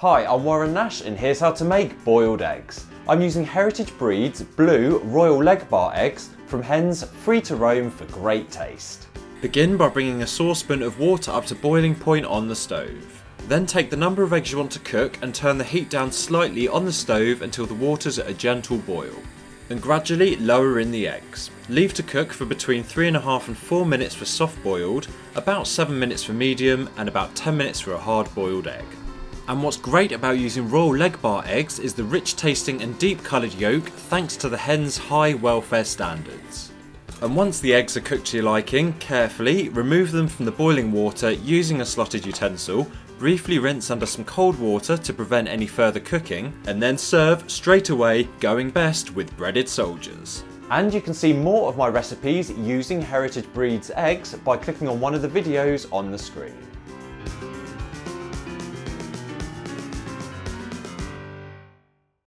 Hi, I'm Warren Nash and here's how to make boiled eggs. I'm using Heritage Breed's blue Royal Legbar eggs from hens free to roam for great taste. Begin by bringing a saucepan of water up to boiling point on the stove. Then take the number of eggs you want to cook and turn the heat down slightly on the stove until the water's at a gentle boil. Then gradually lower in the eggs. Leave to cook for between 3.5 and 4 minutes for soft boiled, about 7 minutes for medium and about 10 minutes for a hard boiled egg. And what's great about using Royal Legbar eggs is the rich tasting and deep coloured yolk thanks to the hen's high welfare standards. And once the eggs are cooked to your liking, carefully remove them from the boiling water using a slotted utensil, briefly rinse under some cold water to prevent any further cooking, and then serve straight away, going best with breaded soldiers. And you can see more of my recipes using Heritage Breed's eggs by clicking on one of the videos on the screen.